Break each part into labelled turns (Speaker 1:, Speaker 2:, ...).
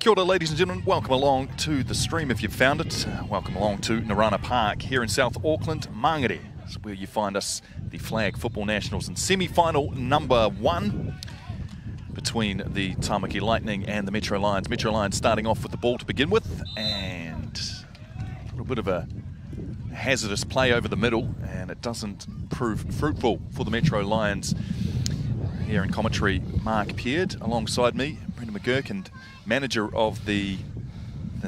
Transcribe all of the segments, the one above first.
Speaker 1: Kia ora, ladies and gentlemen. Welcome along to the stream if you've found it. Welcome along to Norana Park here in South Auckland, Mangere. It's where you find us, the Flag Football Nationals in semi-final number 1 between the Tamaki Lightning and the Metro Lions. Metro Lions starting off with the ball to begin with, and a little bit of a hazardous play over the middle, and it doesn't prove fruitful for the Metro Lions. Here in commentary, Mark Peard alongside me, Brendan McGurk, and manager of the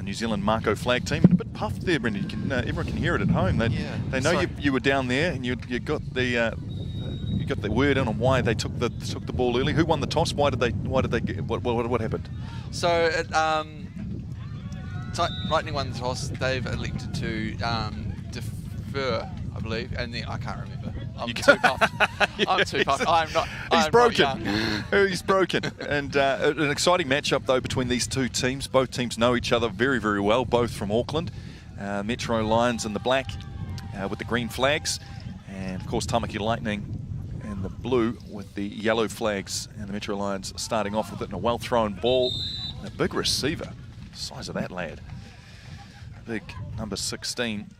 Speaker 1: New Zealand Mako flag team. And a bit puffed there, Brendan. You can, everyone can hear it at home. They know you were down there, and you got the word in on why they took the ball early. Who won the toss? Why did they get what happened?
Speaker 2: So Lightning won the toss. They've elected to defer, I believe, and I can't remember. I'm too puffed. I'm too puffed.
Speaker 1: He's broken. He's broken. And an exciting matchup, though, between these two teams. Both teams know each other very, very well, both from Auckland. Metro Lions in the black with the green flags. And, of course, Tamaki Lightning in the blue with the yellow flags. And the Metro Lions starting off with it in a well-thrown ball. And a big receiver. The size of that lad. Big number 16.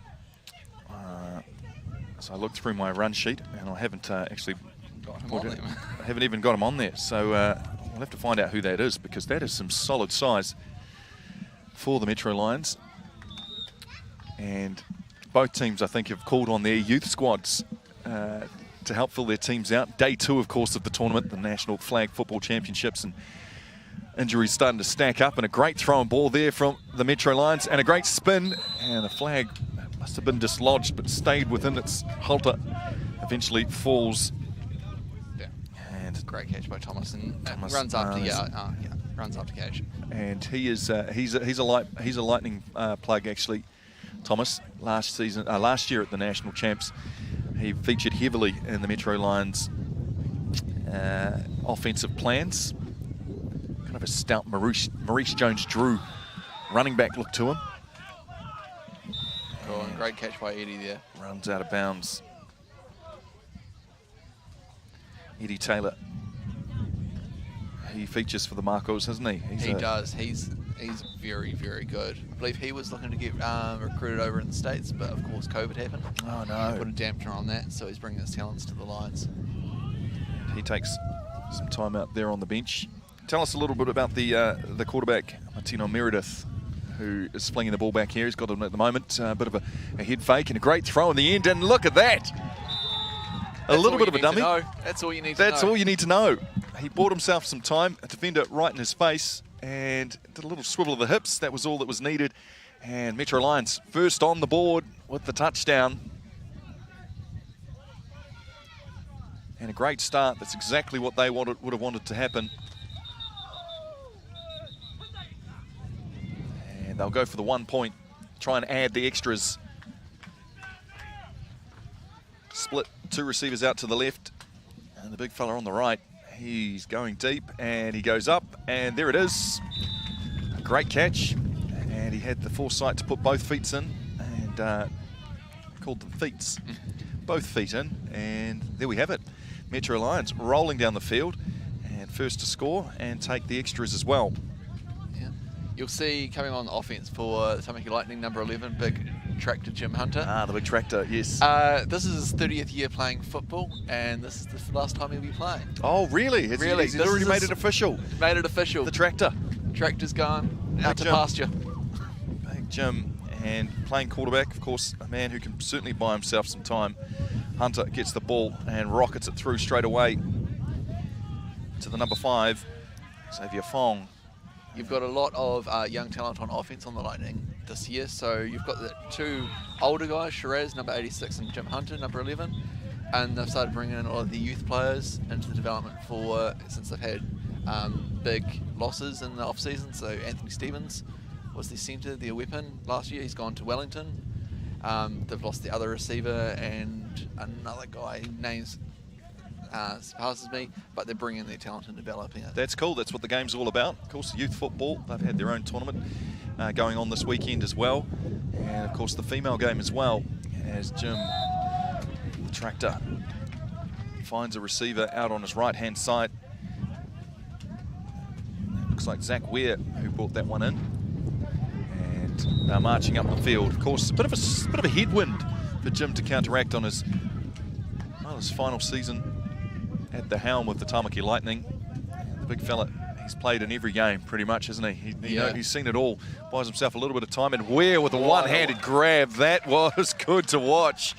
Speaker 1: So I looked through my run sheet, and I haven't actually I haven't even got him on there. So we'll have to find out who that is, because that is some solid size for the Metro Lions. And both teams, I think, have called on their youth squads to help fill their teams out. Day 2, of course, of the tournament, the National Flag Football Championships, and injuries starting to stack up. And a great throw-in ball there from the Metro Lions, and a great spin, and the flag must have been dislodged, but stayed within its halter. Eventually falls.
Speaker 2: Yeah.
Speaker 1: And
Speaker 2: great catch by Thomas, and runs up to runs up to catch.
Speaker 1: And he is he's a lightning plug, actually. Thomas last year at the National Champs, he featured heavily in the Metro Lions offensive plans. Kind of a stout Maurice Jones-Drew running back look to him.
Speaker 2: Oh, and great catch by Eddie there.
Speaker 1: Runs out of bounds. Eddie Taylor. He features for the Marcos, hasn't he?
Speaker 2: He does. He's very, very good. I believe he was looking to get recruited over in the States, but of course COVID happened.
Speaker 1: Oh no.
Speaker 2: He put a dampener on that, so he's bringing his talents to the Lions.
Speaker 1: He takes some time out there on the bench. Tell us a little bit about the quarterback, Martino Meredith, who is flinging the ball back here. He's got him at the moment. A bit of a head fake and a great throw in the end. And look at that. A little bit of a dummy.
Speaker 2: That's all you need to know.
Speaker 1: That's all you need to know. He bought himself some time. A defender right in his face and did a little swivel of the hips. That was all that was needed. And Metro Lions first on the board with the touchdown. And a great start. That's exactly what they would have wanted to happen. They'll go for the 1 point, try and add the extras. Split 2 receivers out to the left, and the big fella on the right, he's going deep, and he goes up, and there it is. A great catch, and he had the foresight to put both feet in, and called them feets. Both feet in, and there we have it. Metro Lions rolling down the field, and first to score and take the extras as well.
Speaker 2: You'll see coming on offense for the Tamaki Lightning, number 11, big tractor Jim Hunter.
Speaker 1: The big tractor, yes.
Speaker 2: This is his 30th year playing football, and this is the last time he'll be playing.
Speaker 1: Oh, really? He's already made it official.
Speaker 2: Made it official.
Speaker 1: The tractor.
Speaker 2: Tractor's gone out to pasture.
Speaker 1: Big Jim, and playing quarterback, of course, a man who can certainly buy himself some time. Hunter gets the ball and rockets it through straight away to the number 5, Xavier Fong.
Speaker 2: You've got a lot of young talent on offense on the Lightning this year. So you've got the 2 older guys, Shiraz, number 86, and Jim Hunter, number 11. And they've started bringing in a lot of the youth players into the development since they've had big losses in the off-season. So Anthony Stevens was their centre, their weapon last year. He's gone to Wellington. They've lost the other receiver and another guy, names surpasses me, but they're bringing their talent and developing it.
Speaker 1: That's cool. That's what the game's all about. Of course, youth football, they've had their own tournament going on this weekend as well. And, of course, the female game as well, as Jim, the tractor, finds a receiver out on his right-hand side. like Zach Ware who brought that one in. And they're marching up the field. Of course, a bit of a headwind for Jim to counteract on his final season at the helm with the Tamaki Lightning. And the big fella, he's played in every game pretty much, hasn't he? He's seen it all. Buys himself a little bit of time. And Ware with a one-handed grab. That was good to watch.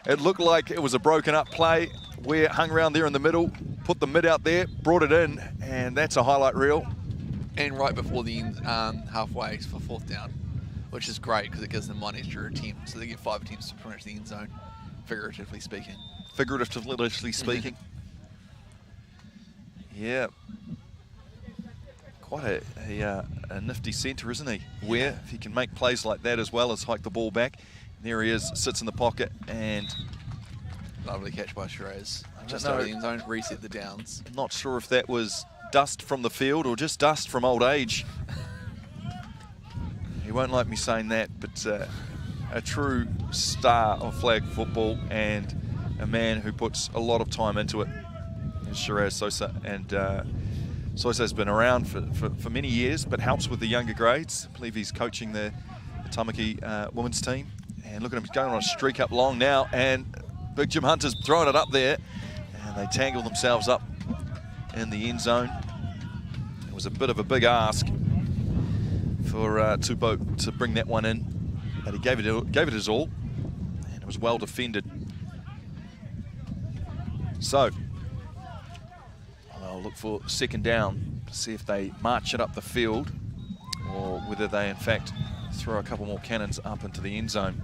Speaker 1: It looked like it was a broken up play. Ware hung around there in the middle, put the mid out there, brought it in, and that's a highlight reel.
Speaker 2: And right before the end, halfway for 4th down, which is great because it gives them 1 extra attempt. So they get 5 attempts to pretty much the end zone, figuratively speaking.
Speaker 1: Figuratively speaking. Yeah. Quite a nifty centre, isn't he? Where if he can make plays like that as well as hike the ball back. And there he is, sits in the pocket, and
Speaker 2: lovely catch by Shiraz. Just over the end zone, reset the downs.
Speaker 1: Not sure if that was dust from the field or just dust from old age. He won't like me saying that, but a true star of flag football and a man who puts a lot of time into it is Shiraz Sosa. And Sosa's been around for many years, but helps with the younger grades. I believe he's coaching the Tamaki women's team. And look at him, he's going on a streak up long now, and Big Jim Hunter's throwing it up there, and they tangle themselves up in the end zone. It was a bit of a big ask for Tupou to bring that one in, but he gave it his all, and it was well defended. So I'll look for 2nd down to see if they march it up the field or whether they in fact throw a couple more cannons up into the end zone.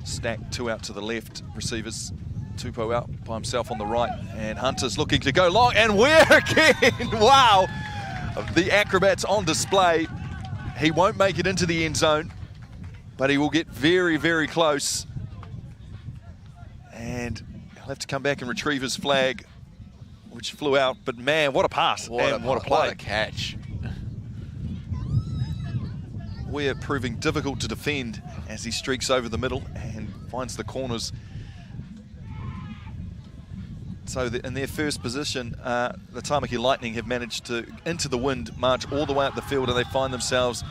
Speaker 1: Stack 2 out to the left, receivers. Tupou out by himself on the right, and Hunter's looking to go long, and Ware again! Wow! The acrobats on display. He won't make it into the end zone, but he will get very, very close. And he'll have to come back and retrieve his flag, which flew out. But man, what a pass, what a play.
Speaker 2: What a catch.
Speaker 1: Ware proving difficult to defend as he streaks over the middle and finds the corners. So in their first position, the Tamaki Lightning have managed to, into the wind, march all the way up the field, and they find themselves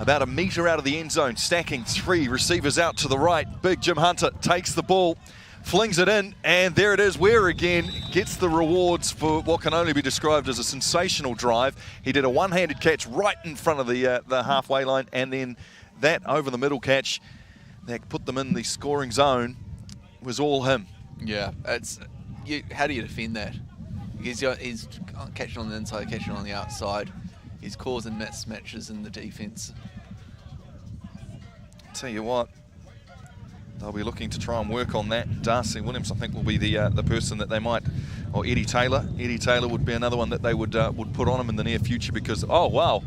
Speaker 1: about a metre out of the end zone, stacking 3 receivers out to the right. Big Jim Hunter takes the ball, flings it in, and there it is. Ware again gets the rewards for what can only be described as a sensational drive. He did a one-handed catch right in front of the halfway line, and then that over the middle catch that put them in the scoring zone was all him.
Speaker 2: Yeah, how do you defend that? He's catching on the inside, catching on the outside. He's causing mismatches in the defence.
Speaker 1: Tell you what, they'll be looking to try and work on that. Darcy Williams, I think, will be the person that they might, or Eddie Taylor. Eddie Taylor would be another one that they would put on him in the near future because, oh wow,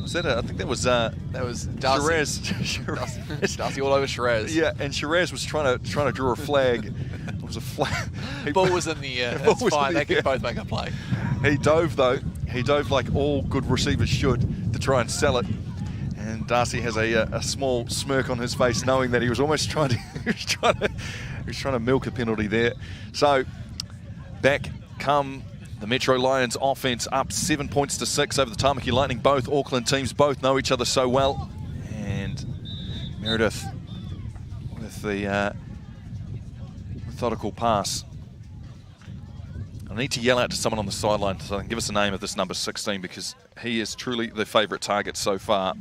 Speaker 1: was that I think that was
Speaker 2: Darcy.
Speaker 1: Shiraz.
Speaker 2: Darcy all over Shiraz.
Speaker 1: Yeah, and Shiraz was trying to draw a flag. It was a flag.
Speaker 2: Ball was in the air. That's fine. They can both make a play.
Speaker 1: He dove though. He dove like all good receivers should to try and sell it. And Darcy has a small smirk on his face, knowing that he was almost trying to milk a penalty there. So back come the Metro Lions offense, up 7 points to 6 over the Tamaki Lightning. Both Auckland teams both know each other so well. And Meredith with the methodical pass. I need to yell out to someone on the sideline so they can give us the name of this number 16 because he is truly the favourite target so far.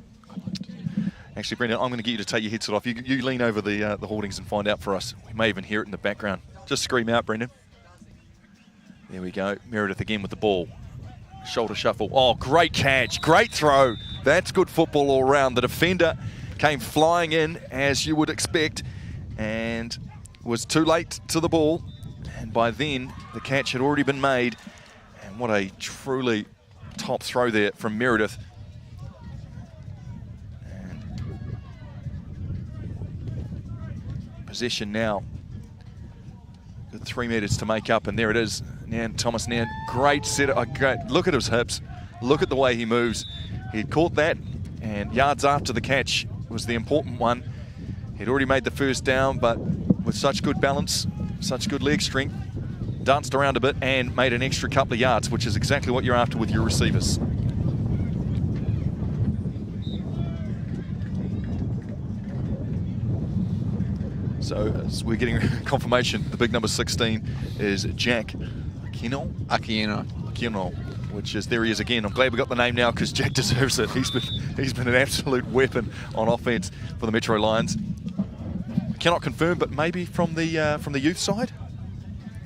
Speaker 1: Actually, Brendan, I'm going to get you to take your headset off. You lean over the hoardings and find out for us. We may even hear it in the background. Just scream out, Brendan. There we go. Meredith again with the ball. Shoulder shuffle. Oh, great catch. Great throw. That's good football all around. The defender came flying in, as you would expect, and was too late to the ball. And by then, the catch had already been made. And what a truly top throw there from Meredith. And possession now. Good 3 metres to make up, and there it is. Thomas Nairn, great set. Great. Look at his hips. Look at the way he moves. He'd caught that, and yards after the catch was the important one. He'd already made the first down, but with such good balance, such good leg strength, danced around a bit and made an extra couple of yards, which is exactly what you're after with your receivers. So as we're getting confirmation, the big number 16 is Jack Aquino, which is, there he is again. I'm glad we got the name now because Jack deserves it. He's been an absolute weapon on offense for the Metro Lions. Cannot confirm, but maybe from the youth side.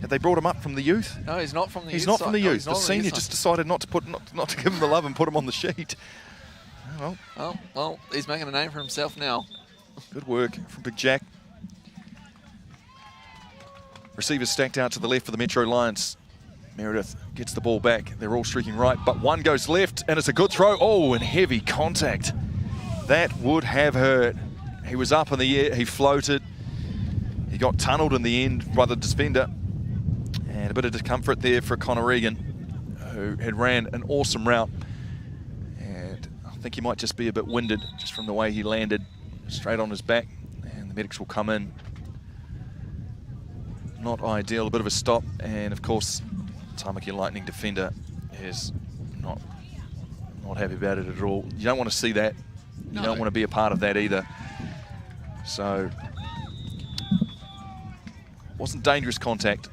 Speaker 1: Have they brought him up from the youth?
Speaker 2: No, he's not from the youth.
Speaker 1: He's not from the youth.
Speaker 2: No,
Speaker 1: the senior just decided not to give him the love and put him on the sheet.
Speaker 2: Well, he's making a name for himself now.
Speaker 1: Good work from Big Jack. Receivers stacked out to the left for the Metro Lions. Meredith gets the ball back. They're all streaking right, but one goes left, and it's a good throw. Oh, and heavy contact. That would have hurt. He was up in the air. He floated. He got tunnelled in the end by the defender. And a bit of discomfort there for Connor Regan, who had ran an awesome route. And I think he might just be a bit winded just from the way he landed straight on his back. And the medics will come in. Not ideal, a bit of a stop. And of course, Tamaki Lightning defender is not happy about it at all. You don't want to see that. You don't want to be a part of that either. So, wasn't dangerous contact.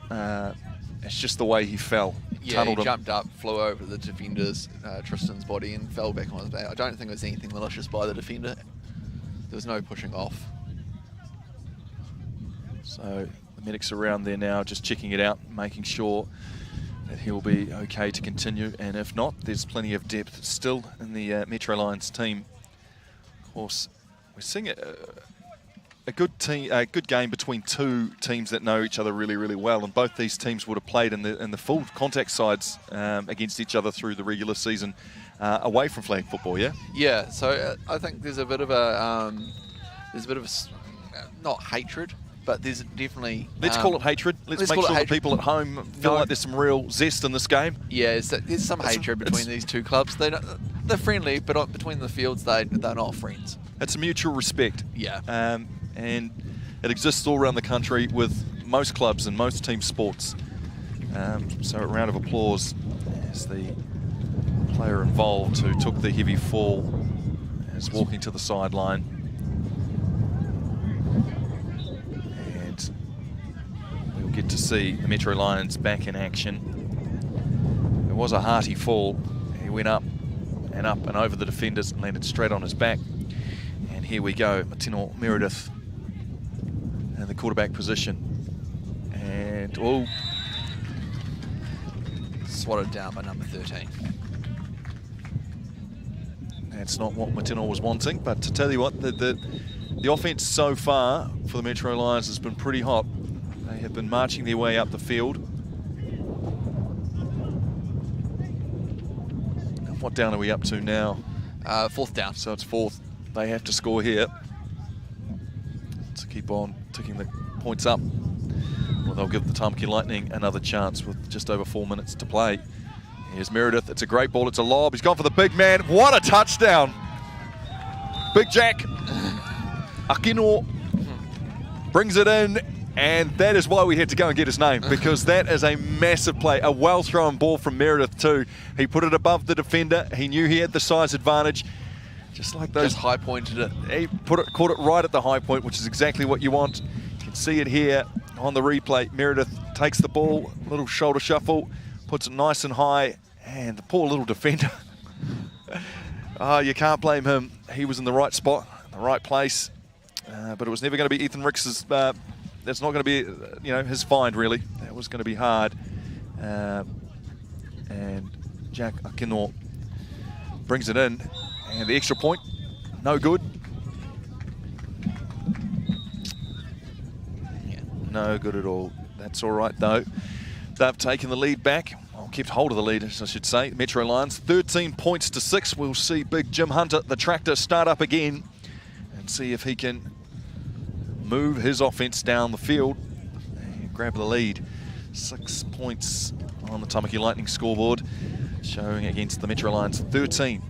Speaker 1: It's just the way he fell.
Speaker 2: Yeah, he jumped up, flew over the defender's, Tristan's body, and fell back on his back. I don't think there was anything malicious by the defender. There was no pushing off.
Speaker 1: So the medics are around there now, just checking it out, making sure that he'll be okay to continue. And if not, there's plenty of depth still in the Metro Lions team. Of course, we're seeing a good game between two teams that know each other really, really well, and both these teams would have played in the full contact sides against each other through the regular season away from flag football.
Speaker 2: Yeah. So I think there's a bit of a not hatred, but there's definitely
Speaker 1: let's call it hatred. Let's make sure the people at home feel like there's some real zest in this game.
Speaker 2: Yeah, there's some hatred between these two clubs. They're friendly, but between the fields they're not friends.
Speaker 1: It's a mutual respect.
Speaker 2: Yeah.
Speaker 1: And it exists all around the country with most clubs and most team sports. So a round of applause as the player involved who took the heavy fall is walking to the sideline. And we'll get to see the Metro Lions back in action. It was a hearty fall. He went up and over the defenders and landed straight on his back. And here we go, Matino Meredith in the quarterback position. And, oh.
Speaker 2: Swatted down by number 13.
Speaker 1: That's not what Matino was wanting, but to tell you what, the offense so far for the Metro Lions has been pretty hot. They have been marching their way up the field. And what down are we up to now?
Speaker 2: Fourth down.
Speaker 1: So it's fourth. They have to score here to keep on ticking the points up. Well, they'll give the Tamaki Lightning another chance with just over 4 minutes to play. Here's Meredith. It's a great ball. It's a lob. He's gone for the big man. What a touchdown. Big Jack Aquino brings it in, and that is why we had to go and get his name, because that is a massive play. A well-thrown ball from Meredith too. He put it above the defender. He knew he had the size advantage. Just like those.
Speaker 2: Just high pointed it.
Speaker 1: He caught it right at the high point, which is exactly what you want. You can see it here on the replay. Meredith takes the ball, little shoulder shuffle, puts it nice and high, and the poor little defender. Oh, you can't blame him. He was in the right spot, the right place, but it was never going to be Ethan Ricks's. That's not going to be, his find really. That was going to be hard. And Jack Aquino brings it in. And the extra point, no good. Yeah, no good at all. That's all right, though. They've taken the lead back. Well, kept hold of the lead, I should say. Metro Lions, 13 points to 6. We'll see big Jim Hunter, the tractor, start up again and see if he can move his offense down the field and grab the lead. 6 points on the Tamaki Lightning scoreboard, showing against the Metro Lions 13.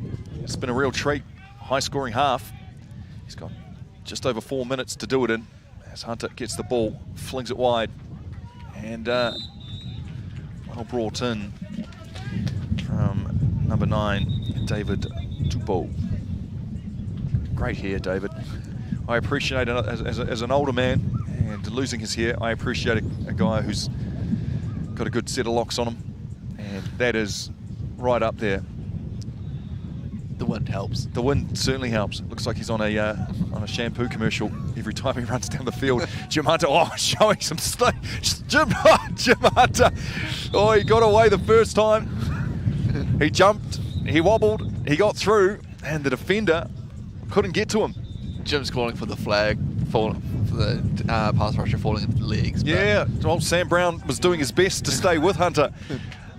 Speaker 1: It's been a real treat. High-scoring half. He's got just over 4 minutes to do it in as Hunter gets the ball, flings it wide, and well brought in from number 9, David Tupou. Great hair, David. I appreciate it as an older man and losing his hair. I appreciate a guy who's got a good set of locks on him, and that is right up there.
Speaker 2: The wind helps.
Speaker 1: The wind certainly helps. Looks like he's on a shampoo commercial every time he runs down the field. Jim Hunter, showing some Jim Hunter. Oh, he got away the first time. He jumped, he wobbled, he got through, and the defender couldn't get to him.
Speaker 2: Jim's calling for the flag, for the pass rusher falling into the legs.
Speaker 1: Yeah, well, Sam Brown was doing his best to stay with Hunter.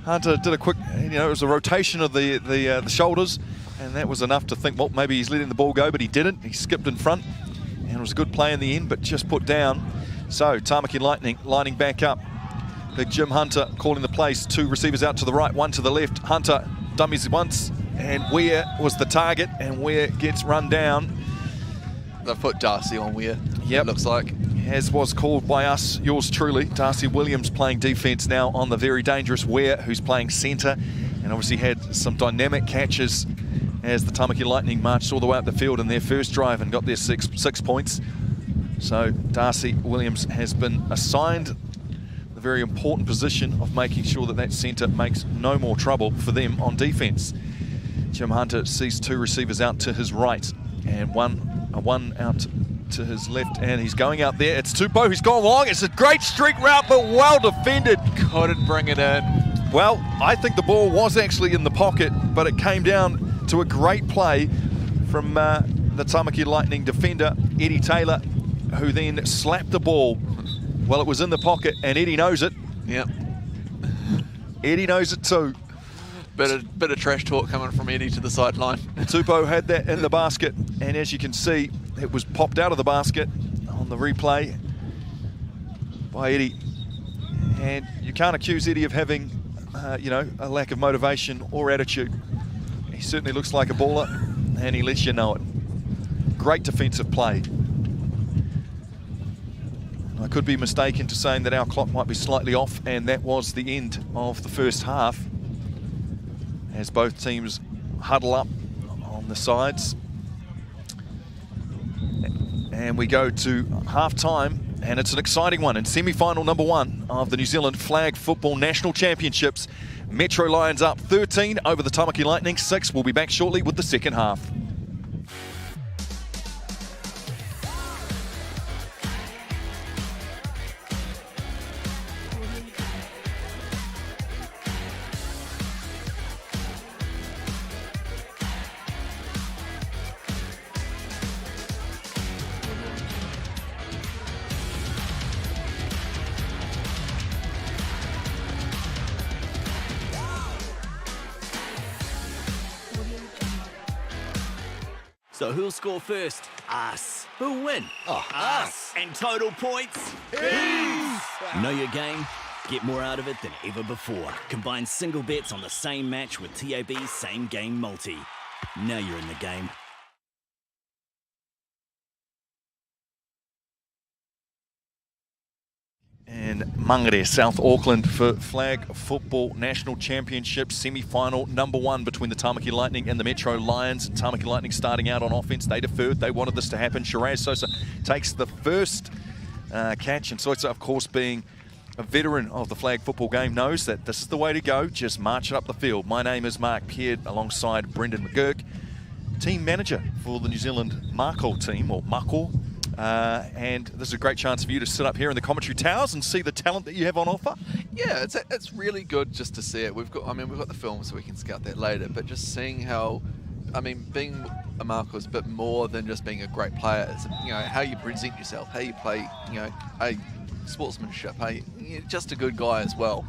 Speaker 1: Hunter did a quick, it was a rotation of the shoulders, and that was enough to think, well, maybe he's letting the ball go, but he didn't. He skipped in front, and it was a good play in the end, but just put down. So Tamaki Lightning lining back up. Big Jim Hunter calling the plays. 2 receivers out to the right, 1 to the left. Hunter dummies once, and Ware was the target, and Ware gets run down.
Speaker 2: They put Darcy on Ware,
Speaker 1: yep.
Speaker 2: It looks like.
Speaker 1: As was called by us, yours truly, Darcy Williams playing defence now on the very dangerous Ware, who's playing centre, and obviously had some dynamic catches as the Tamaki Lightning marched all the way up the field in their first drive and got their six points. So Darcy Williams has been assigned the very important position of making sure that centre makes no more trouble for them on defence. Jim Hunter sees 2 receivers out to his right and one out to his left, and he's going out there. It's Tupou who's gone long. It's a great streak route, but well defended.
Speaker 2: Couldn't bring it in.
Speaker 1: Well, I think the ball was actually in the pocket, but it came down to a great play from the Tamaki Lightning defender, Eddie Taylor, who then slapped the ball. Well, it was in the pocket, and Eddie knows it.
Speaker 2: Yep.
Speaker 1: Eddie knows it too.
Speaker 2: Bit of trash talk coming from Eddie to the sideline.
Speaker 1: Tupou had that in the basket, and as you can see, it was popped out of the basket on the replay by Eddie. And you can't accuse Eddie of having, a lack of motivation or attitude. He certainly looks like a baller, and he lets you know it. Great defensive play. I could be mistaken to saying that our clock might be slightly off, and that was the end of the first half as both teams huddle up on the sides. And we go to half-time, and it's an exciting one in semi-final number 1 of the New Zealand Flag Football National Championships. Metro Lions up 13 over the Tamaki Lightning 6. We'll be back shortly with the second half.
Speaker 3: So who'll score first? Us. Who'll win? Us. And total points? Us. Know your game? Get more out of it than ever before. Combine single bets on the same match with TAB's Same Game Multi. Now you're in the game.
Speaker 1: And Mangere, South Auckland for Flag Football National Championship semi-final number 1 between the Tamaki Lightning and the Metro Lions. Tamaki Lightning starting out on offense. They deferred. They wanted this to happen. Shiraz Sosa takes the first catch, and Sosa, of course, being a veteran of the flag football game, knows that this is the way to go. Just march it up the field. My name is Mark Peard alongside Brendan McGurk, team manager for the New Zealand Mako team, or Mako. And this is a great chance for you to sit up here in the commentary towers and see the talent that you have on offer.
Speaker 2: Yeah, it's really good just to see it. We've got the film, so we can scout that later. But just seeing how, being a Mako is a bit more than just being a great player. It's, how you present yourself, how you play, sportsmanship. You're just a good guy as well.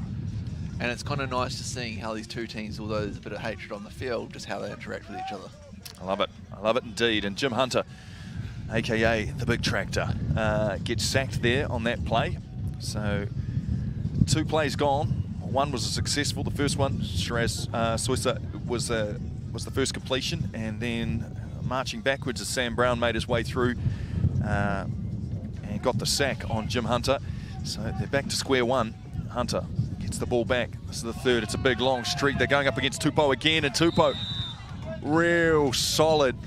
Speaker 2: And it's kind of nice to seeing how these two teams, although there's a bit of hatred on the field, just how they interact with each other.
Speaker 1: I love it. I love it indeed. And Jim Hunter, aka the Big Tractor, gets sacked there on that play. So 2 plays gone. 1 was a successful. The first one, Shiraz Sosa, was the first completion, and then marching backwards as Sam Brown made his way through and got the sack on Jim Hunter. So they're back to square one. Hunter Gets the ball back. This is the third. It's a big, long streak. They're going up against Tupou again, and Tupou, real solid.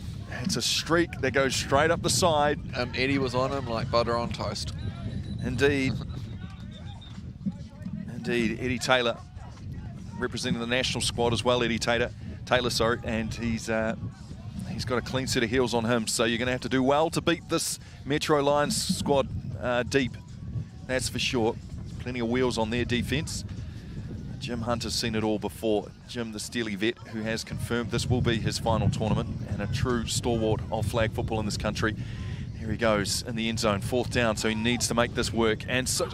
Speaker 1: It's a streak that goes straight up the side.
Speaker 2: Eddie was on him like butter on toast.
Speaker 1: Indeed. Indeed. Eddie Taylor representing the national squad as well. Eddie Taylor, sorry, and he's got a clean set of heels on him. So you're going to have to do well to beat this Metro Lions squad deep. That's for sure. Plenty of wheels on their defence. Jim Hunter's seen it all before. Jim, the Steely vet, who has confirmed this will be his final tournament and a true stalwart of flag football in this country. Here he goes in the end zone, 4th down, so he needs to make this work. And so,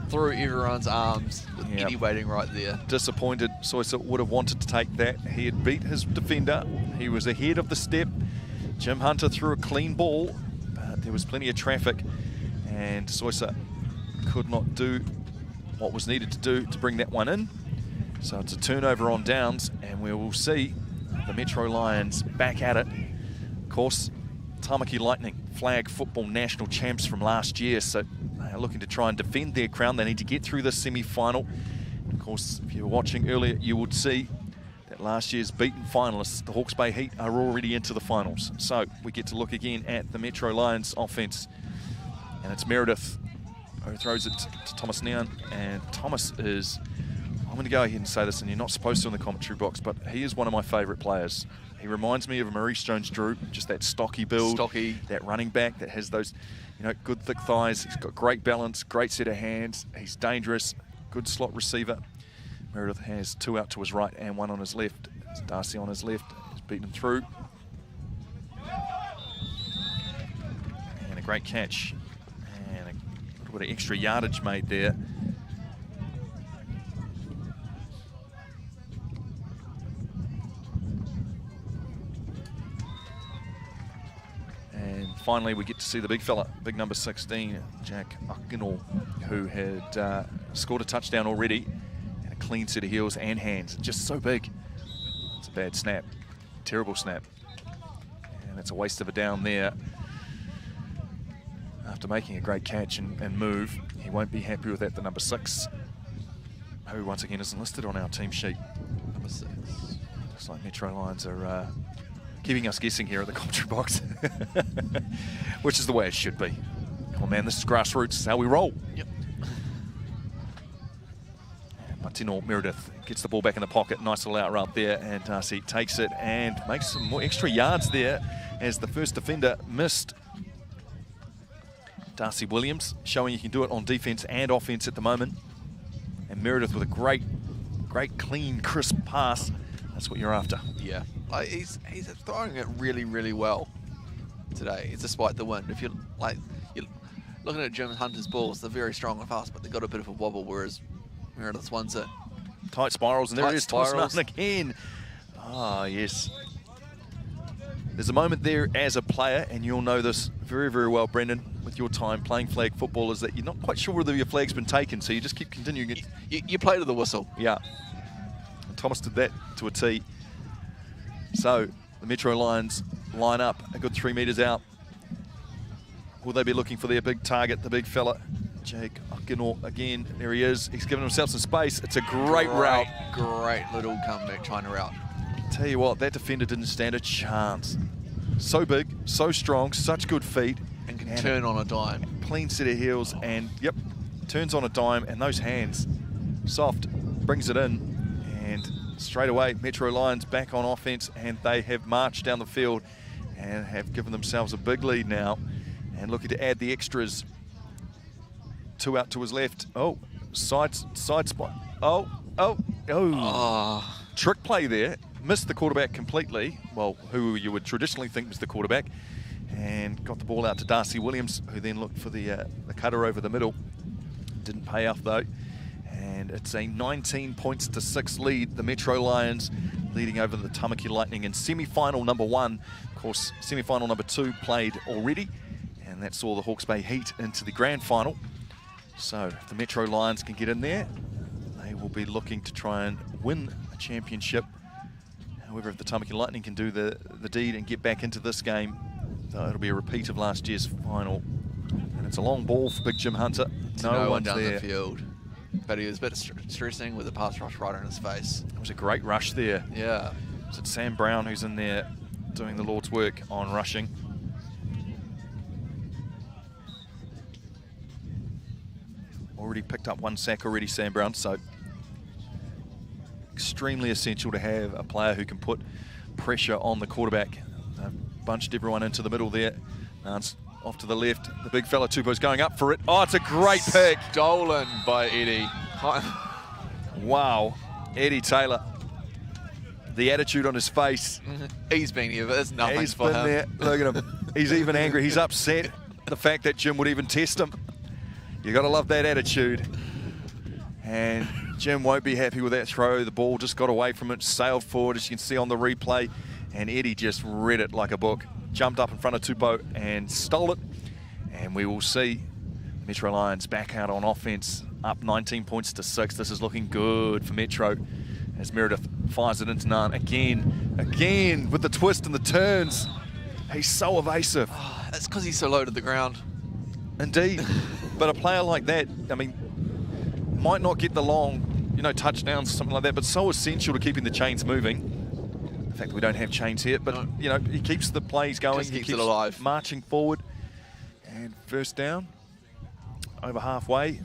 Speaker 2: through everyone's arms with Eddie waiting right there.
Speaker 1: Disappointed. Soisa would have wanted to take that. He had beat his defender. He was ahead of the step. Jim Hunter threw a clean ball, but there was plenty of traffic, and Soisa could not do what was needed to do to bring that one in. So it's a turnover on downs, and we will see the Metro Lions back at it. Of course, Tamaki Lightning, flag football national champs from last year, so they are looking to try and defend their crown. They need to get through this semi-final. Of course, if you were watching earlier, you would see that last year's beaten finalists, the Hawke's Bay Heat, are already into the finals. So we get to look again at the Metro Lions offense, and it's Meredith who throws it to Thomas Neon, and Thomas is, I'm going to go ahead and say this, and you're not supposed to in the commentary box, but he is one of my favourite players. He reminds me of Maurice Jones-Drew, just that stocky build, that running back that has those, good thick thighs. He's got great balance, great set of hands. He's dangerous, good slot receiver. Meredith has 2 out to his right and 1 on his left. It's Darcy on his left. He's beaten him through. And a great catch. A little bit of extra yardage made there. And finally we get to see the big fella, big number 16, Jack Akino, who had scored a touchdown already, and a clean set of heels and hands. Just so big. It's a bad snap, terrible snap. And it's a waste of a down there. After making a great catch and move, he won't be happy with that. The number 6, who once again isn't listed on our team sheet.
Speaker 2: Number 6.
Speaker 1: Looks like Metro Lions are keeping us guessing here at the commentary box, which is the way it should be. Come on, man, this is grassroots. This is how we roll.
Speaker 2: Yep.
Speaker 1: Martino Meredith gets the ball back in the pocket. Nice little out route there, and Darcy takes it and makes some more extra yards there as the first defender missed. Darcy Williams showing you can do it on defense and offense at the moment. And Meredith with a great, clean, crisp pass. That's what you're after.
Speaker 2: Yeah, he's throwing it really, really well today, despite the wind. If you're looking at Jim Hunter's balls, they're very strong and fast, but they've got a bit of a wobble, whereas Meredith's one's it.
Speaker 1: Tight spirals, and there it is, Thomas
Speaker 2: spirals.
Speaker 1: Nunn again. Ah, yes. There's a moment there as a player, and you'll know this very, very well, Brendan, with your time playing flag football, is that you're not quite sure whether your flag's been taken, so you just keep continuing it.
Speaker 2: You play to the whistle.
Speaker 1: Yeah. And Thomas did that to a T. So the Metro Lions line up a good 3 metres out. Will they be looking for their big target, the big fella? Jake Akino again. There he is. He's given himself some space. It's a great route.
Speaker 2: Great little comeback China route.
Speaker 1: Tell you what, that defender didn't stand a chance. So big, so strong, such good feet.
Speaker 2: And can turn on a dime.
Speaker 1: Clean set of heels, and yep, turns on a dime, and those hands, soft, brings it in. And straight away, Metro Lions back on offense, and they have marched down the field and have given themselves a big lead now, and looking to add the extras. 2 out to his left. Oh, side spot. Oh. Trick play there. Missed the quarterback completely. Well, who you would traditionally think was the quarterback. And got the ball out to Darcy Williams, who then looked for the cutter over the middle. Didn't pay off though. And it's a 19 points to 6 lead. The Metro Lions leading over the Tamaki Lightning in semi-final number 1. Of course, semi-final number 2 played already. And that saw the Hawke's Bay Heat into the grand final. So if the Metro Lions can get in there, they will be looking to try and win a championship. However, if the Tamaki Lightning can do the deed and get back into this game, it'll be a repeat of last year's final. And it's a long ball for big Jim Hunter.
Speaker 2: No one
Speaker 1: one's
Speaker 2: down
Speaker 1: there.
Speaker 2: the field. But he was a bit stressing with the pass rush right in his face.
Speaker 1: It was a great rush there.
Speaker 2: Yeah.
Speaker 1: Is it Sam Brown who's in there doing the Lord's work on rushing? Already picked up one sack already, Sam Brown, so extremely essential to have a player who can put pressure on the quarterback. Bunched everyone into the middle there. Now it's off to the left. The big fella Tupou's going up for it. Oh, it's a great pick.
Speaker 2: Stolen by Eddie.
Speaker 1: Wow, Eddie Taylor. The attitude on his face.
Speaker 2: He's been here, but there's nothing
Speaker 1: He's
Speaker 2: for
Speaker 1: been
Speaker 2: him.
Speaker 1: there. Look at him. He's even angry. He's upset. The fact that Jim would even test him. You got to love that attitude. And Jim won't be happy with that throw. The ball just got away from it, sailed forward, as you can see on the replay. And Eddie just read it like a book. Jumped up in front of Tupou and stole it. And we will see Metro Lions back out on offense, up 19 points to 6. This is looking good for Metro as Meredith fires it into none again with the twist and the turns. He's so evasive.
Speaker 2: Oh, that's because he's so low to the ground.
Speaker 1: Indeed. But a player like that, I mean, might not get the long, touchdowns or something like that, but so essential to keeping the chains moving. The fact that we don't have chains here, but, he keeps the plays going.
Speaker 2: Just
Speaker 1: he
Speaker 2: keeps it alive.
Speaker 1: Marching forward. And first down, over halfway.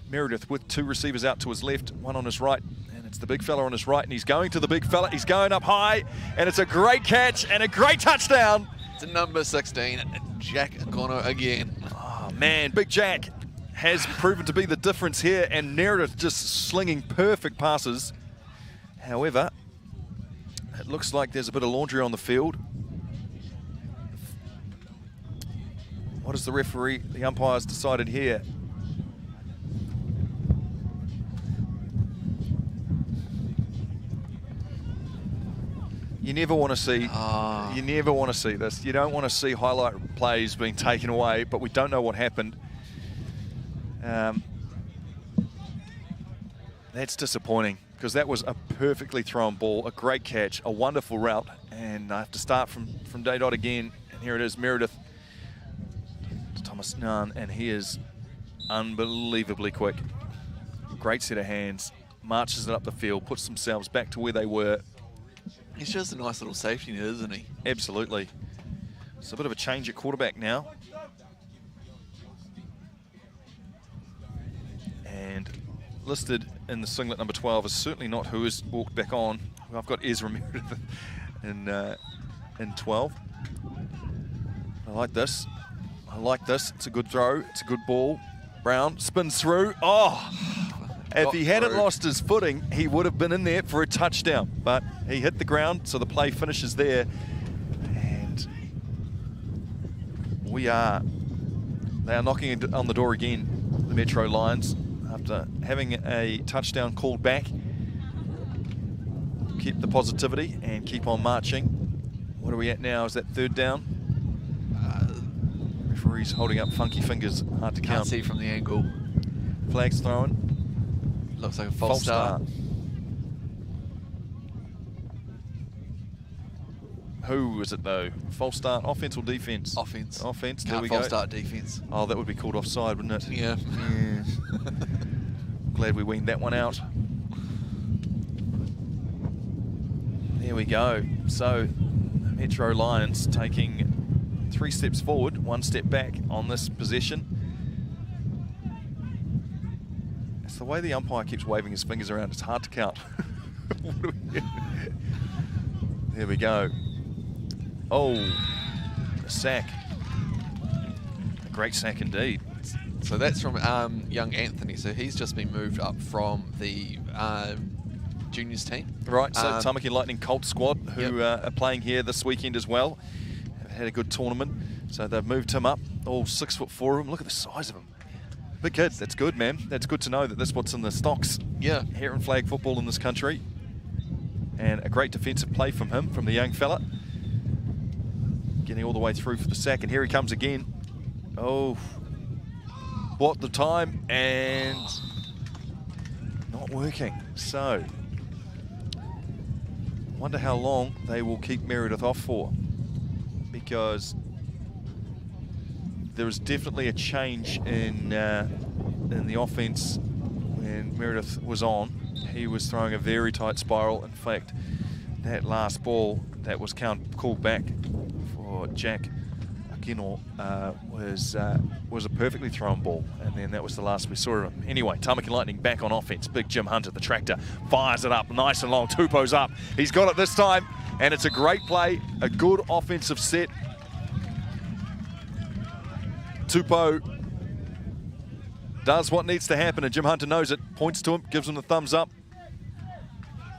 Speaker 1: Meredith with two receivers out to his left, one on his right. And it's the big fella on his right, and he's going to the big fella. He's going up high, and it's a great catch and a great touchdown.
Speaker 2: It's a number 16, Jack Gono again.
Speaker 1: Oh, man, Big Jack has proven to be the difference here, and Meredith just slinging perfect passes. However, it looks like there's a bit of laundry on the field. What has the umpires decided here? You never want to see. You never want to see this. You don't want to see highlight plays being taken away, but we don't know what happened. That's disappointing because that was a perfectly thrown ball, a great catch, a wonderful route, and I have to start from day dot again. And here it is, Meredith to Thomas Nunn, and he is unbelievably quick. Great set of hands, marches it up the field, puts themselves back to where they were.
Speaker 2: He's just a nice little safety net, isn't he?
Speaker 1: Absolutely. It's a bit of a change at quarterback now. And listed in the singlet number 12 is certainly not who has walked back on. I've got Ezra Meredith in 12. I like this. I like this. It's a good throw. It's a good ball. Brown spins through. Oh! If he hadn't lost his footing, he would have been in there for a touchdown. But he hit the ground, so the play finishes there. And they are knocking on the door again, the Metro Lions, after having a touchdown called back. Keep the positivity and keep on marching. What are we at now? Is that third down? Referee's holding up funky fingers, hard to count.
Speaker 2: Can't see from the angle.
Speaker 1: Flags thrown.
Speaker 2: Looks like a false start.
Speaker 1: Who is it though? False start, offense or defense?
Speaker 2: Offense.
Speaker 1: Offense, there
Speaker 2: Can't
Speaker 1: we
Speaker 2: false
Speaker 1: go.
Speaker 2: start defense.
Speaker 1: Oh, that would be called offside, wouldn't it?
Speaker 2: Yeah.
Speaker 1: Yeah. Glad we weaned that one out. There we go. So, Metro Lions taking 3 steps forward, 1 step back on this possession. It's the way the umpire keeps waving his fingers around, it's hard to count. There we go. Oh, a sack. A great sack indeed.
Speaker 2: So that's from young Anthony. So he's just been moved up from the juniors team.
Speaker 1: Right, so Tamaki Lightning Colt squad, who
Speaker 2: Yep.
Speaker 1: are playing here this weekend as well. Have had a good tournament, so they've moved him up. All 6'4" of him. Look at the size of him. Big kid. That's good, man. That's good to know that that's what's in the stocks.
Speaker 2: Yeah.
Speaker 1: Here in flag football in this country. And a great defensive play from him, from the young fella. Getting all the way through for the sack, and here he comes again. Oh, what the time, and not working. So, wonder how long they will keep Meredith off for, because there was definitely a change in the offense when Meredith was on. He was throwing a very tight spiral. In fact, that last ball that was called back for Jack Akino was a perfectly thrown ball, and then that was the last we saw of him. Anyway, Tamaki Lightning back on offense. Big Jim Hunter, the tractor, fires it up nice and long. Tupou's up. He's got it this time, and it's a great play, a good offensive set. Tupou does what needs to happen, and Jim Hunter knows it, points to him, gives him the thumbs up.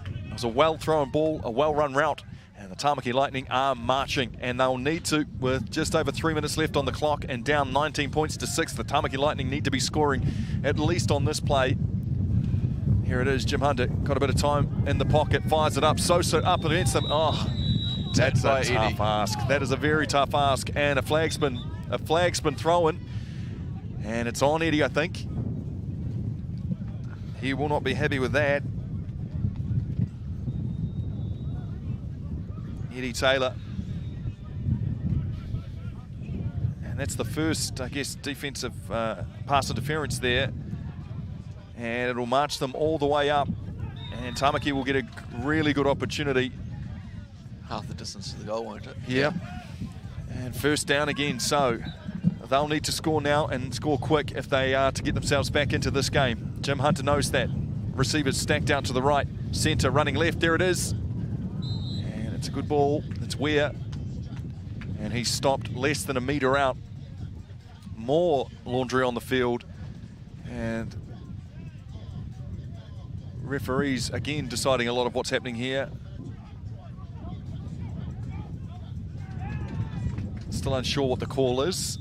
Speaker 1: It was a well-thrown ball, a well-run route, and the Tamaki Lightning are marching, and they'll need to, with just over 3 minutes left on the clock and down 19 points to 6. The Tamaki Lightning need to be scoring at least on this play. Here it is, Jim Hunter got a bit of time in the pocket, fires it up, Sosa up against them. Oh, that's a tough ask. That is a very tough ask, and a flag's been thrown, and it's on Eddie, I think. He will not be happy with that. Eddie Taylor. And that's the first, I guess, defensive pass interference there. And it'll march them all the way up. And Tamaki will get a really good opportunity.
Speaker 2: Half the distance to the goal, won't it?
Speaker 1: Yep. And first down again, so they'll need to score now and score quick if they are to get themselves back into this game. Jim Hunter knows that. Receivers stacked out to the right. Centre running left, there it is. And it's a good ball, it's Weir. And he's stopped less than a metre out. More laundry on the field. And referees, again, deciding a lot of what's happening here. Still unsure what the call is.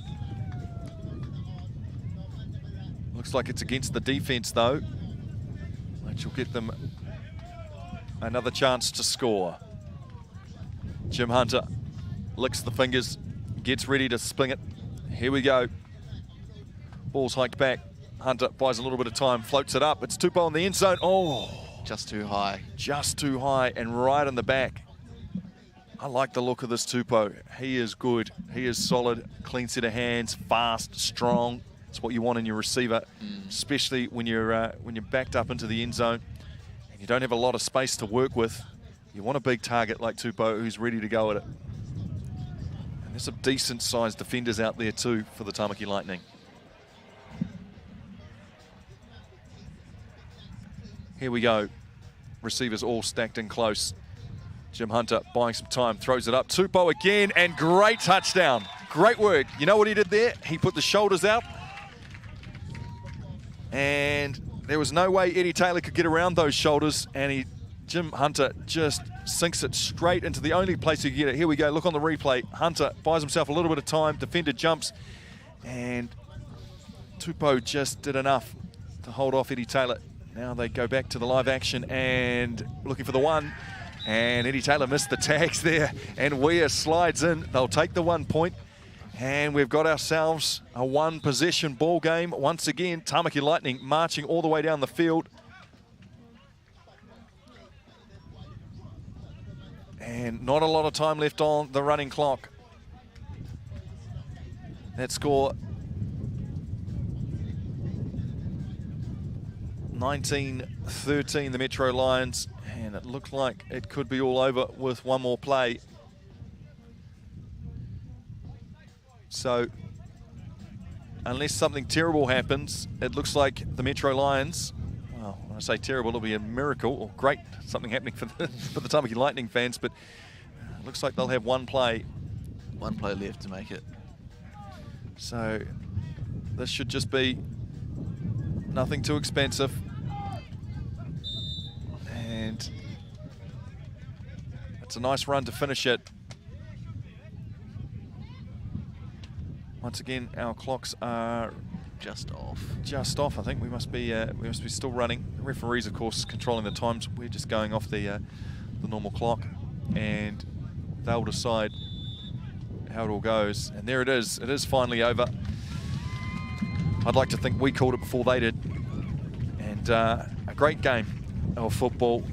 Speaker 1: Looks like it's against the defense, though. Which will get them another chance to score. Jim Hunter licks the fingers, gets ready to spin it. Here we go. Ball's hiked back. Hunter buys a little bit of time, floats it up. It's Tupou in the end zone. Oh,
Speaker 2: just too high.
Speaker 1: Just too high and right in the back. I like the look of this Tupou. He is good. He is solid, clean set of hands, fast, strong. It's what you want in your receiver, especially when you're backed up into the end zone and you don't have a lot of space to work with. You want a big target like Tupou who's ready to go at it. And there's some decent-sized defenders out there too for the Tamaki Lightning. Here we go. Receivers all stacked in close. Jim Hunter buying some time, throws it up. Tupou again, and great touchdown. Great work. You know what he did there? He put the shoulders out. And there was no way Eddie Taylor could get around those shoulders, and Jim Hunter just sinks it straight into the only place he could get it. Here we go, look on the replay. Hunter buys himself a little bit of time, defender jumps, and Tupou just did enough to hold off Eddie Taylor. Now they go back to the live action and looking for the one. And Eddie Taylor missed the tags there. And Weir slides in. They'll take the 1 point. And we've got ourselves a one-possession ball game. Once again, Tamaki Lightning marching all the way down the field. And not a lot of time left on the running clock. That score, 19-13, the Metro Lions, and it looked like it could be all over with one more play. So, unless something terrible happens, it looks like the Metro Lions, well, when I say terrible, it'll be a miracle, or great, something happening for the Tamaki Lightning fans, but it looks like they'll have one play.
Speaker 2: One play left to make it.
Speaker 1: So, this should just be nothing too expensive. And it's a nice run to finish it. Once again, our clocks are
Speaker 2: just off.
Speaker 1: Just off. I think we must be still running. The referees, of course, controlling the times. We're just going off the normal clock, and they'll decide how it all goes. And there it is. It is finally over. I'd like to think we called it before they did. And a great game of football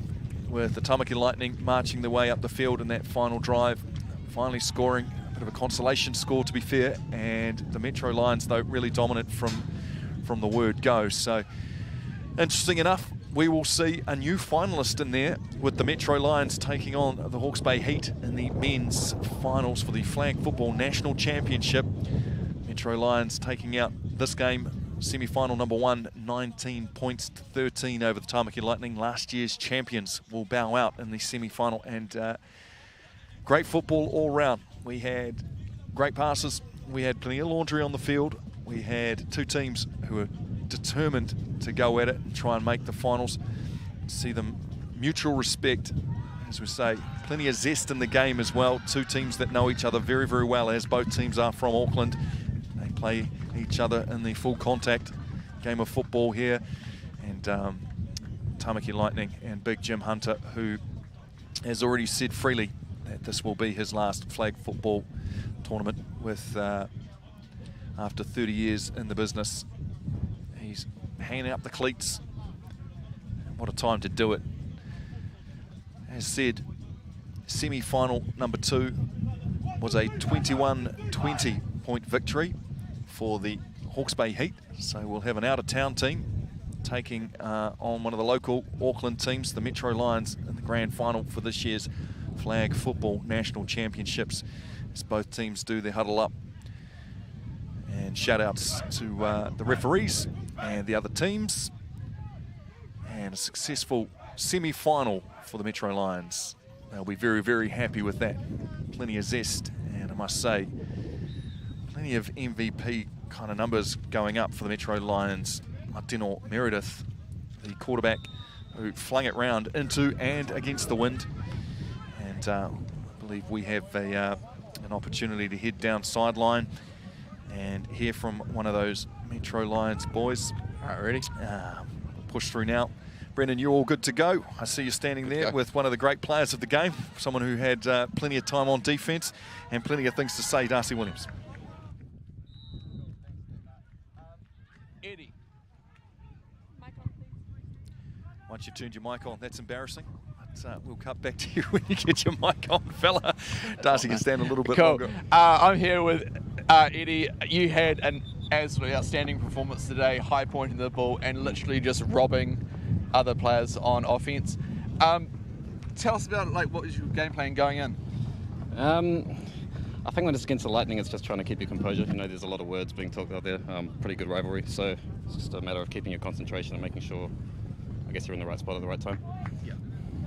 Speaker 1: with the Tamaki Lightning marching their way up the field in that final drive, finally scoring. bit of a consolation score, to be fair, and the Metro Lions, though, really dominant from the word go. So, interesting enough, we will see a new finalist in there with the Metro Lions taking on the Hawke's Bay Heat in the men's finals for the Flag Football National Championship. Metro Lions taking out this game, semi-final number 1, 19 points to 13 over the Tamaki Lightning. Last year's champions will bow out in the semi-final, and great football all round. We had great passes, we had plenty of laundry on the field, we had two teams who were determined to go at it and try and make the finals. See them, mutual respect, as we say, plenty of zest in the game as well. Two teams that know each other very, very well, as both teams are from Auckland. They play each other in the full contact game of football here. And Tamaki Lightning and Big Jim Hunter, who has already said freely that this will be his last flag football tournament with after 30 years in the business. He's hanging up the cleats. What a time to do it. As said, semi-final number 2 was a 21-20 point victory for the Hawke's Bay Heat. So we'll have an out-of-town team taking on one of the local Auckland teams, the Metro Lions, in the grand final for this year's Flag Football National Championships, as both teams do their huddle up. And shout-outs to the referees and the other teams. And a successful semi-final for the Metro Lions. They'll be very, very happy with that. Plenty of zest, and I must say, plenty of MVP kind of numbers going up for the Metro Lions. Martino Meredith, the quarterback, who flung it round into and against the wind. And I believe we have an opportunity to head down sideline and hear from one of those Metro Lions boys.
Speaker 2: All right, ready?
Speaker 1: We'll push through now. Brendan, you're all good to go. I see you standing there with one of the great players of the game, someone who had plenty of time on defence and plenty of things to say, Darcy Williams.
Speaker 2: Eddie.
Speaker 1: Once you've turned your mic on, that's embarrassing. But, we'll cut back to you when you get your mic on, fella. Darcy can stand a little bit longer.
Speaker 4: I'm here with Eddie. You had an absolutely outstanding performance today, high pointing the ball and literally just robbing other players on offense. Tell us about what was your game plan going in?
Speaker 5: I think when it's against the Lightning, it's just trying to keep your composure. You know, there's a lot of words being talked out there. Pretty good rivalry, so it's just a matter of keeping your concentration and making sure, I guess, you're in the right spot at the right time.
Speaker 4: Yeah.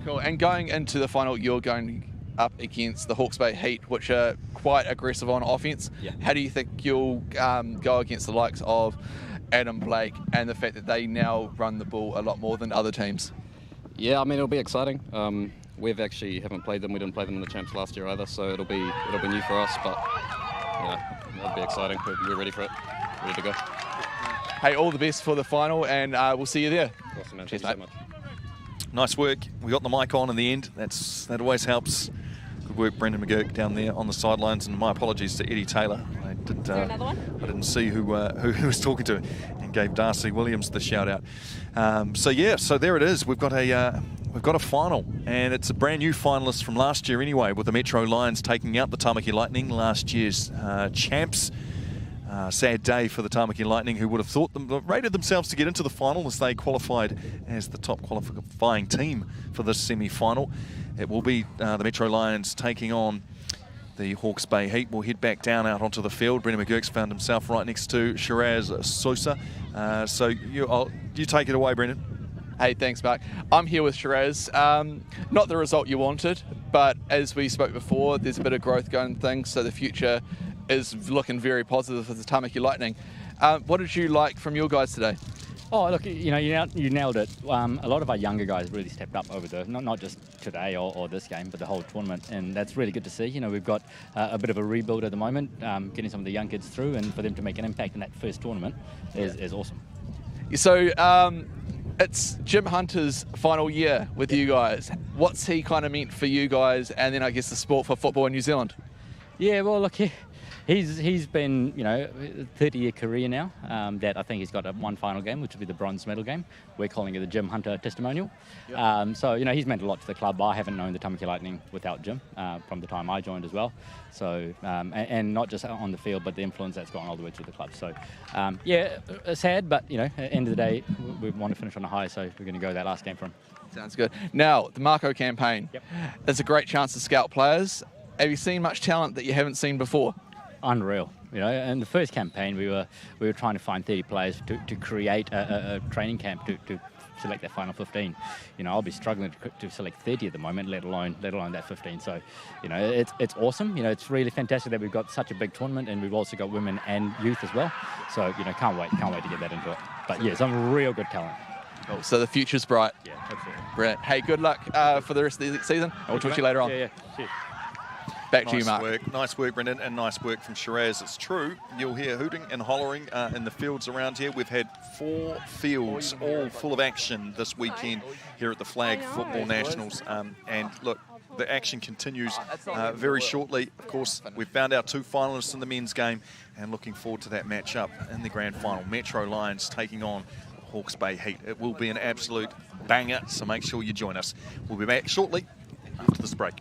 Speaker 4: Cool. And going into the final, you're going up against the Hawke's Bay Heat, which are quite aggressive on offense.
Speaker 5: Yeah.
Speaker 4: How do you think you'll go against the likes of Adam Blake and the fact that they now run the ball a lot more than other teams?
Speaker 5: Yeah, I mean, it'll be exciting. We've actually haven't played them. We didn't play them in the champs last year either, so it'll be new for us. But yeah, it'll be exciting. We're ready for it. Ready to go.
Speaker 4: Hey, all the best for the final, and we'll see you there.
Speaker 5: Awesome, man.
Speaker 4: Cheers,
Speaker 5: Thank you
Speaker 4: mate.
Speaker 5: so much.
Speaker 1: Nice work. We got the mic on in the end. That always helps. Good work, Brendan McGurk down there on the sidelines, and my apologies to Eddie Taylor. I didn't see who he was talking to, and gave Darcy Williams the shout out. So there it is. We've got a final, and it's a brand new finalist from last year anyway, with the Metro Lions taking out the Tamaki Lightning, last year's champs. Sad day for the Tamaki Lightning, who would have thought rated themselves to get into the final as they qualified as the top qualifying team for this semi-final. It will be the Metro Lions taking on the Hawke's Bay Heat. We'll head back down out onto the field. Brendan McGurk's found himself right next to Shiraz Sosa. So you take it away, Brendan.
Speaker 4: Hey, thanks, Mark. I'm here with Shiraz. Not the result you wanted, but as we spoke before, there's a bit of growth going things, so the future is looking very positive for the Tamaki Lightning. What did you like from your guys today?
Speaker 6: Oh, look, you nailed it. A lot of our younger guys really stepped up over the, not just today or this game, but the whole tournament, and that's really good to see. You know, we've got a bit of a rebuild at the moment, getting some of the young kids through, and for them to make an impact in that first tournament is awesome. So,
Speaker 4: it's Jim Hunter's final year with you guys. What's he kind of meant for you guys, and then I guess the sport for football in New Zealand?
Speaker 6: Yeah, well, look, he's been, 30-year career now. That I think he's got one final game, which will be the bronze medal game. We're calling it the Jim Hunter testimonial.
Speaker 2: Yep.
Speaker 6: So he's meant a lot to the club. I haven't known the Tamaki Lightning without Jim from the time I joined as well. So and not just on the field, but the influence that's gone all the way through the club. So sad, but at the end of the day, we want to finish on a high. So we're going to go that last game for him.
Speaker 4: Sounds good. Now, the Marco campaign.
Speaker 6: Yep.
Speaker 4: It's a great chance to scout players. Have you seen much talent that you haven't seen before?
Speaker 6: Unreal. In the first campaign, we were trying to find 30 players to create a training camp to select that final 15. I'll be struggling to select 30 at the moment, let alone that 15. So, it's awesome. It's really fantastic that we've got such a big tournament, and we've also got women and youth as well. So, can't wait to get that into it. But yeah, some real good talent.
Speaker 4: Cool. So the future's bright.
Speaker 6: Yeah, absolutely.
Speaker 4: Brett, hey, good luck for the rest of the season. We'll talk to you later on.
Speaker 6: Yeah. Cheers.
Speaker 4: Back to you, Mark.
Speaker 1: Nice work, Brendan, and nice work from Shiraz. It's true, you'll hear hooting and hollering in the fields around here. We've had 4 fields all full of action this weekend here at the Flag Football Nationals. And look, the action continues very shortly. Of course, we've found our 2 finalists in the men's game, and looking forward to that match-up in the grand final. Metro Lions taking on Hawke's Bay Heat. It will be an absolute banger, so make sure you join us. We'll be back shortly after this break.